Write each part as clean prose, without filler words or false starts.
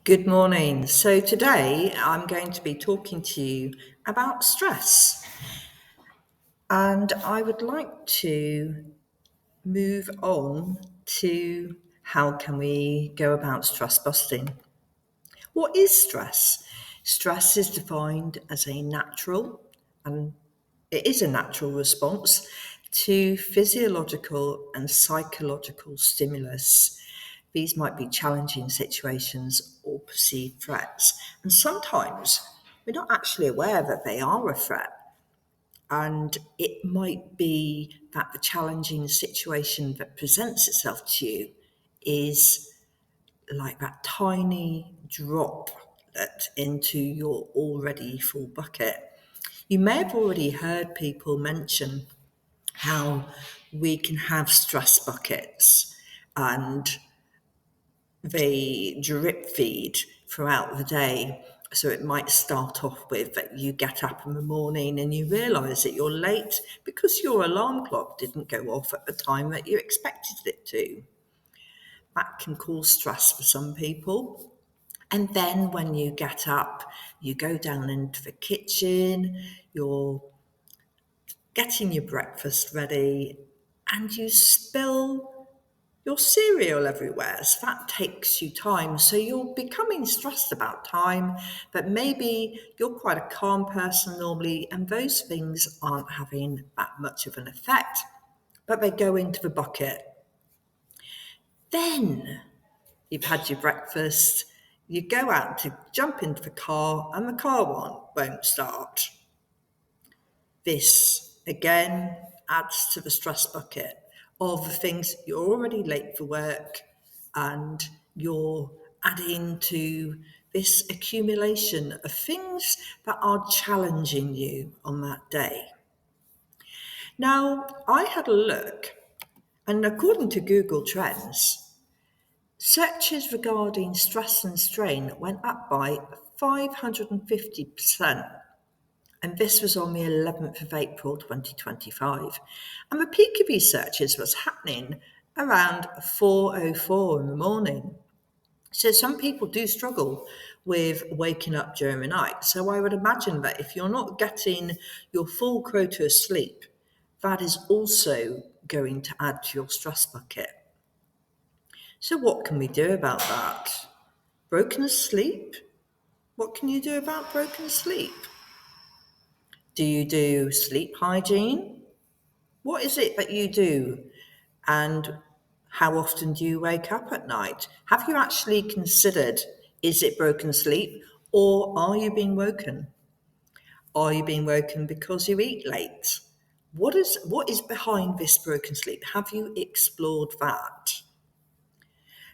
Good morning. So, today I'm going to be talking to you about stress, and I would like to move on to how can we go about stress busting. What is stress? Stress is defined as a natural, and it is a natural response to physiological and psychological stimulus. These might be challenging situations or perceived threats. And sometimes we're not actually aware that they are a threat. And it might be that the challenging situation that presents itself to you is like that tiny drop into your already full bucket. You may have already heard people mention how we can have stress buckets and they drip feed throughout the day. So it might start off with that you get up in the morning and you realise that you're late because your alarm clock didn't go off at the time that you expected it to. That can cause stress for some people. And then when you get up, you go down into the kitchen, you're getting your breakfast ready, and you spill your cereal everywhere. So that takes you time. So you're becoming stressed about time, but maybe you're quite a calm person normally, and those things aren't having that much of an effect, but they go into the bucket. Then you've had your breakfast, you go out to jump into the car, and the car won't start. This again adds to the stress bucket of the things you're already late for work and you're adding to this accumulation of things that are challenging you on that day. Now, I had a look, and according to Google Trends, searches regarding stress and strain went up by 550%. And this was on the 11th of April 2025. And the peak of these searches was happening around 4:04 in the morning. So some people do struggle with waking up during the night. So I would imagine that if you're not getting your full quota of sleep, that is also going to add to your stress bucket. So what can we do about that? Broken sleep? What can you do about broken sleep? Do you do sleep hygiene? What is it that you do? And how often do you wake up at night? Have you actually considered, is it broken sleep or are you being woken? Are you being woken because you eat late? What is behind this broken sleep? Have you explored that?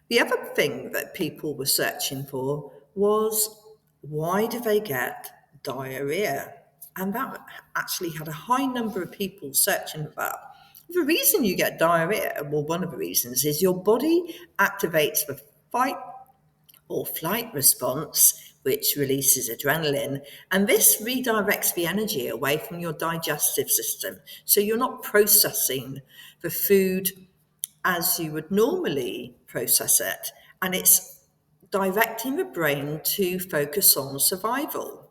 The other thing that people were searching for was, why do they get diarrhea? And that actually had a high number of people searching for that. The reason you get diarrhea, well, one of the reasons is your body activates the fight or flight response, which releases adrenaline, and this redirects the energy away from your digestive system. So you're not processing the food as you would normally process it, and it's directing the brain to focus on survival.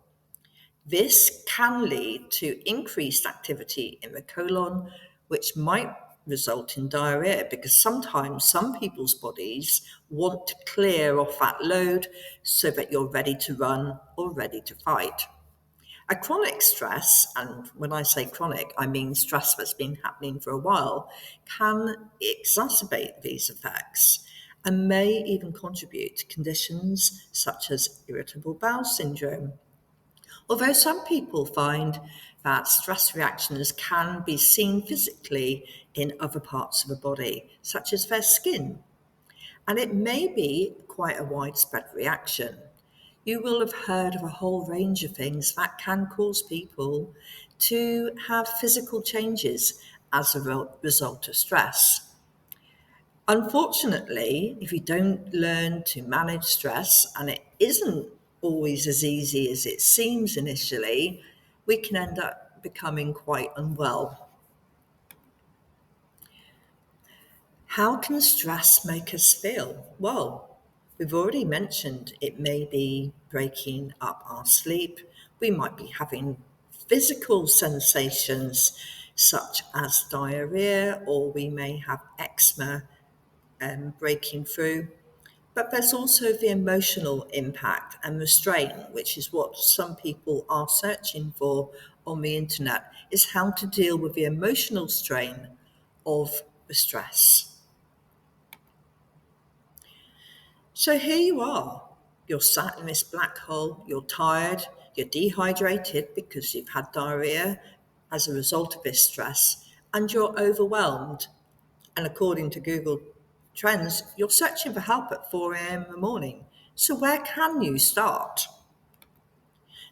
This can lead to increased activity in the colon, which might result in diarrhea because sometimes some people's bodies want to clear off that load so that you're ready to run or ready to fight. A chronic stress, and when I say chronic, I mean stress that's been happening for a while, can exacerbate these effects and may even contribute to conditions such as irritable bowel syndrome. Although some people find that stress reactions can be seen physically in other parts of the body, such as their skin, and it may be quite a widespread reaction. You will have heard of a whole range of things that can cause people to have physical changes as a result of stress. Unfortunately, if you don't learn to manage stress, and it isn't always as easy as it seems initially, we can end up becoming quite unwell. How can stress make us feel? Well, We've already mentioned it may be breaking up our sleep. We might be having physical sensations such as diarrhea, or we may have eczema breaking through. But there's also the emotional impact and the strain, which is what some people are searching for on the internet, is how to deal with the emotional strain of the stress. So here you are. You're sat in this black hole, you're tired, you're dehydrated because you've had diarrhea as a result of this stress, and you're overwhelmed. And according to Google Trends, you're searching for help at 4 a.m. in the morning. So where can you start?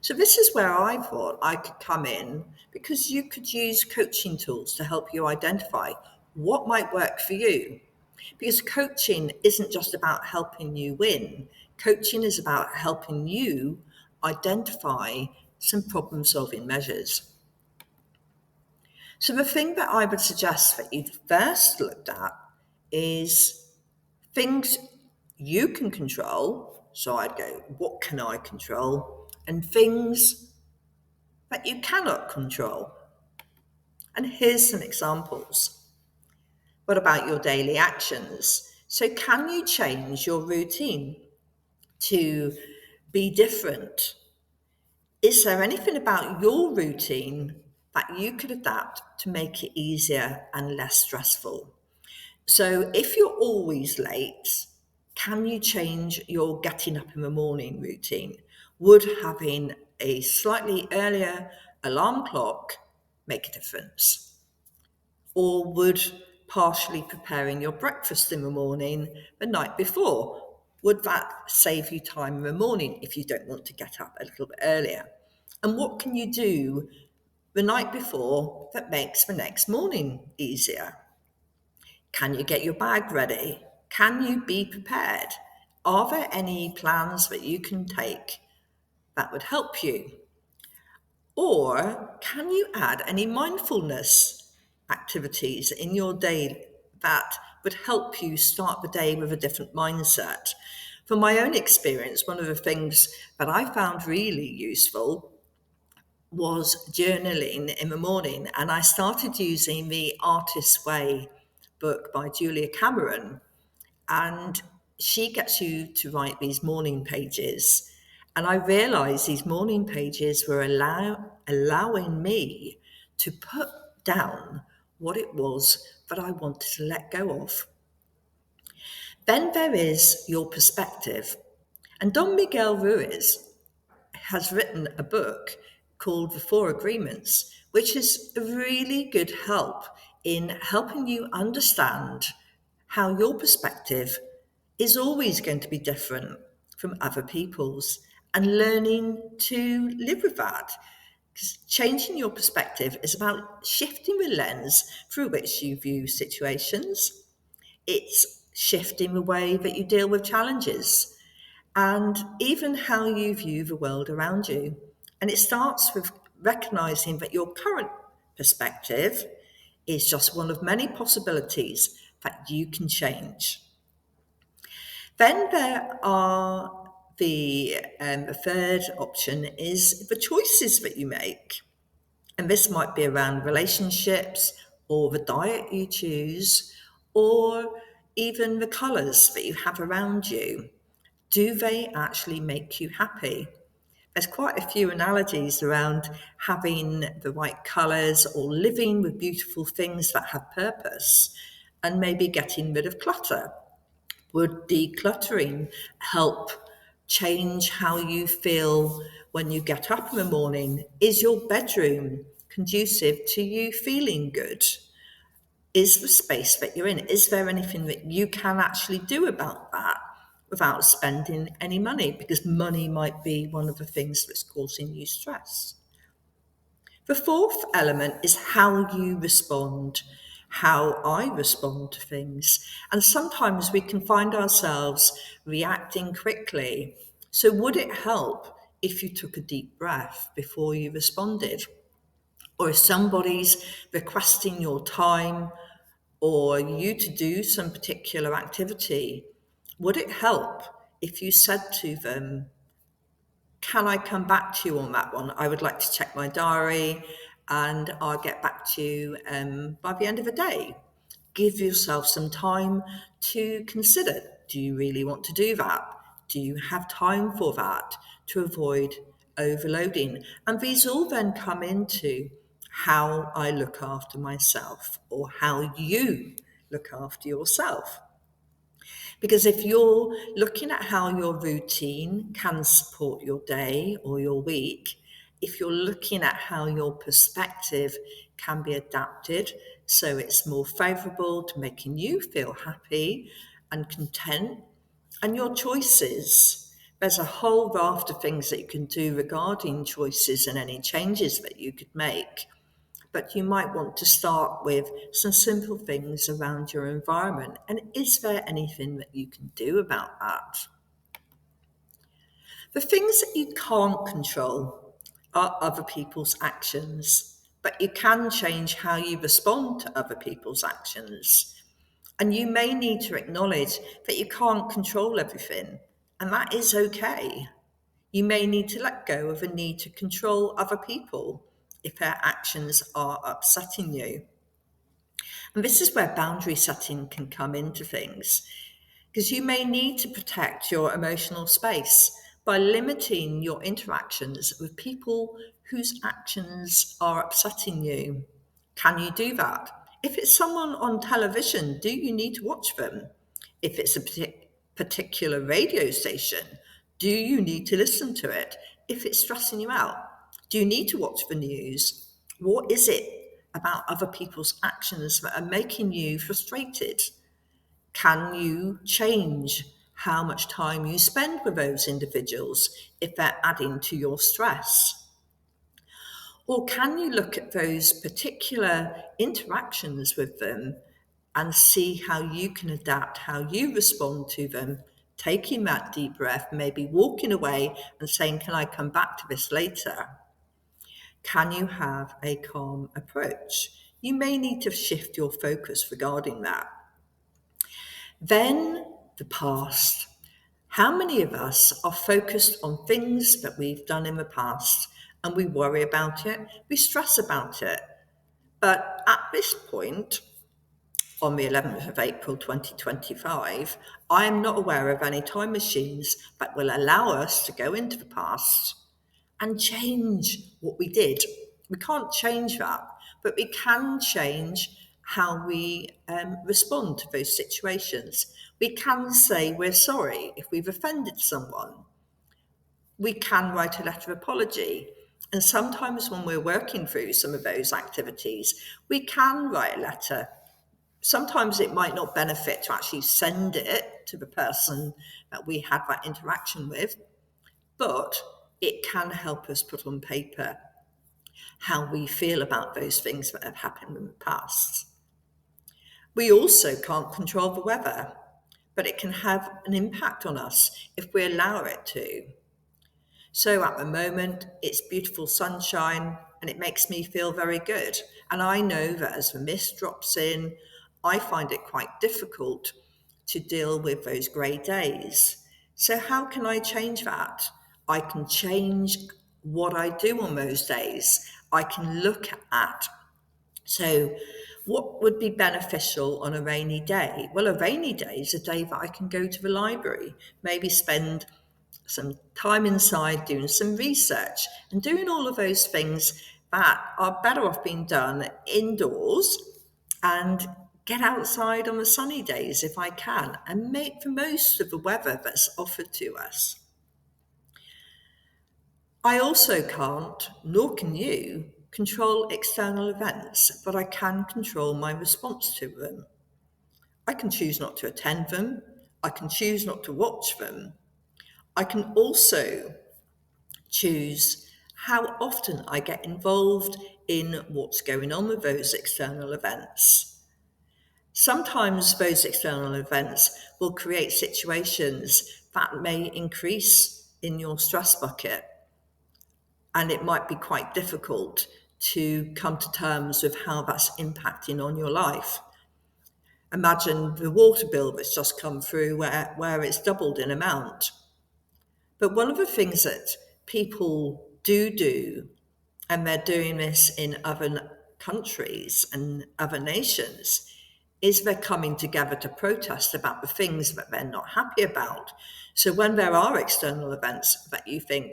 So this is where I thought I could come in, because you could use coaching tools to help you identify what might work for you. Because coaching isn't just about helping you win. Coaching is about helping you identify some problem-solving measures. So the thing that I would suggest that you first looked at is things you can control. So I'd go, what can I control? And things that you cannot control. And here's some examples. What about your daily actions? So can you change your routine to be different? Is there anything about your routine that you could adapt to make it easier and less stressful? So if you're always late, can you change your getting up in the morning routine? Would having a slightly earlier alarm clock make a difference? Or would partially preparing your breakfast in the morning the night before, would that save you time in the morning if you don't want to get up a little bit earlier? And what can you do the night before that makes the next morning easier? Can you get your bag ready? Can you be prepared? Are there any plans that you can take that would help you? Or can you add any mindfulness activities in your day that would help you start the day with a different mindset? From my own experience, one of the things that I found really useful was journaling in the morning, and I started using the Artist's Way book by Julia Cameron, and she gets you to write these morning pages. And I realized these morning pages were allowing me to put down what it was that I wanted to let go of. Then there is your perspective. And Don Miguel Ruiz has written a book called The Four Agreements, which is a really good help in helping you understand how your perspective is always going to be different from other people's, and learning to live with that. Because changing your perspective is about shifting the lens through which you view situations. It's shifting the way that you deal with challenges, and even how you view the world around you. And it starts with recognizing that your current perspective is just one of many possibilities that you can change. Then there are the third option is the choices that you make. And this might be around relationships, or the diet you choose, or even the colours that you have around you. Do they actually make you happy? There's quite a few analogies around having the right colours, or living with beautiful things that have purpose, and maybe getting rid of clutter. Would decluttering help change how you feel when you get up in the morning? Is your bedroom conducive to you feeling good? Is the space that you're in, is there anything that you can actually do about that without spending any money? Because money might be one of the things that's causing you stress. The fourth element is how you respond, how I respond to things. And sometimes we can find ourselves reacting quickly. So would it help if you took a deep breath before you responded? Or if somebody's requesting your time or you to do some particular activity, would it help if you said to them, can I come back to you on that one? I would like to check my diary and I'll get back to you by the end of the day. Give yourself some time to consider. Do you really want to do that? Do you have time for that to avoid overloading? And these all then come into how I look after myself or how you look after yourself. Because if you're looking at how your routine can support your day or your week, if you're looking at how your perspective can be adapted so it's more favourable to making you feel happy and content, and your choices, there's a whole raft of things that you can do regarding choices and any changes that you could make. But you might want to start with some simple things around your environment. And is there anything that you can do about that? The things that you can't control are other people's actions, but you can change how you respond to other people's actions. And you may need to acknowledge that you can't control everything, and that is okay. You may need to let go of a need to control other people if their actions are upsetting you. And this is where boundary setting can come into things, because you may need to protect your emotional space by limiting your interactions with people whose actions are upsetting you. Can you do that? If it's someone on television, do you need to watch them? If it's a particular radio station, do you need to listen to it? If it's stressing you out, do you need to watch the news? What is it about other people's actions that are making you frustrated? Can you change how much time you spend with those individuals if they're adding to your stress? Or can you look at those particular interactions with them and see how you can adapt, how you respond to them, taking that deep breath, maybe walking away and saying, can I come back to this later? Can you have a calm approach? You may need to shift your focus regarding that. Then the past. How many of us are focused on things that we've done in the past and we worry about it, we stress about it? But at this point, on the 11th of April 2025, I am not aware of any time machines that will allow us to go into the past and change what we did. We can't change that, but we can change how we respond to those situations. We can say we're sorry if we've offended someone. We can write a letter of apology. And sometimes when we're working through some of those activities, we can write a letter. Sometimes it might not benefit to actually send it to the person that we had that interaction with, but it can help us put on paper how we feel about those things that have happened in the past. We also can't control the weather, but it can have an impact on us if we allow it to. So at the moment, it's beautiful sunshine and it makes me feel very good. And I know that as the mist drops in, I find it quite difficult to deal with those grey days. So how can I change that? I can change what I do on those days. I can look at, so what would be beneficial on a rainy day? Well, a rainy day is a day that I can go to the library, maybe spend some time inside doing some research and doing all of those things that are better off being done indoors, and get outside on the sunny days if I can and make the most of the weather that's offered to us. I also can't, nor can you, control external events, but I can control my response to them. I can choose not to attend them. I can choose not to watch them. I can also choose how often I get involved in what's going on with those external events. Sometimes those external events will create situations that may increase in your stress bucket, and it might be quite difficult to come to terms with how that's impacting on your life. Imagine the water bill that's just come through where it's doubled in amount. But one of the things that people do, and they're doing this in other countries and other nations, is they're coming together to protest about the things that they're not happy about. So when there are external events that you think,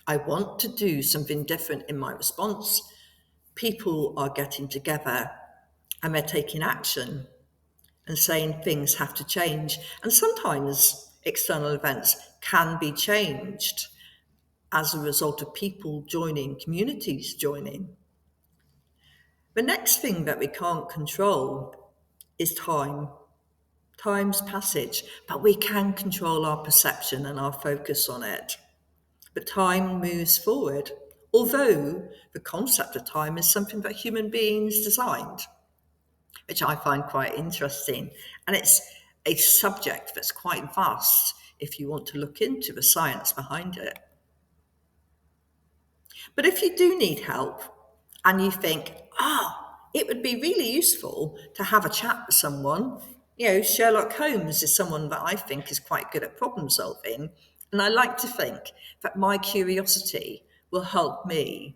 I want to do something different in my response, people are getting together and they're taking action and saying things have to change. And sometimes external events can be changed as a result of people joining, communities joining. The next thing that we can't control is time. Time's passage, but we can control our perception and our focus on it. But time moves forward, although the concept of time is something that human beings designed, which I find quite interesting. And it's a subject that's quite vast if you want to look into the science behind it. But if you do need help and you think, it would be really useful to have a chat with someone, Sherlock Holmes is someone that I think is quite good at problem solving. And I like to think that my curiosity will help me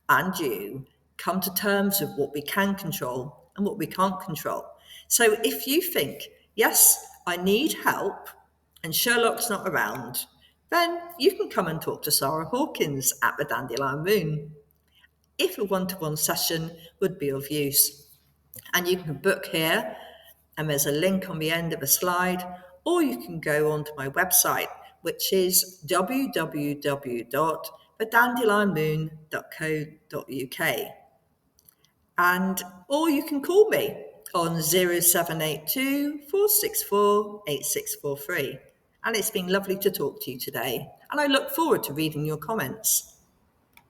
and you come to terms with what we can control and what we can't control. So if you think, yes, I need help and Sherlock's not around, then you can come and talk to Sarah Hawkins at the Dandelion Moon if a one-to-one session would be of use. And you can book here, and there's a link on the end of the slide, or you can go onto my website, which is www.thedandelion.co.uk. Or you can call me on 0782 464 8643. And it's been lovely to talk to you today, and I look forward to reading your comments.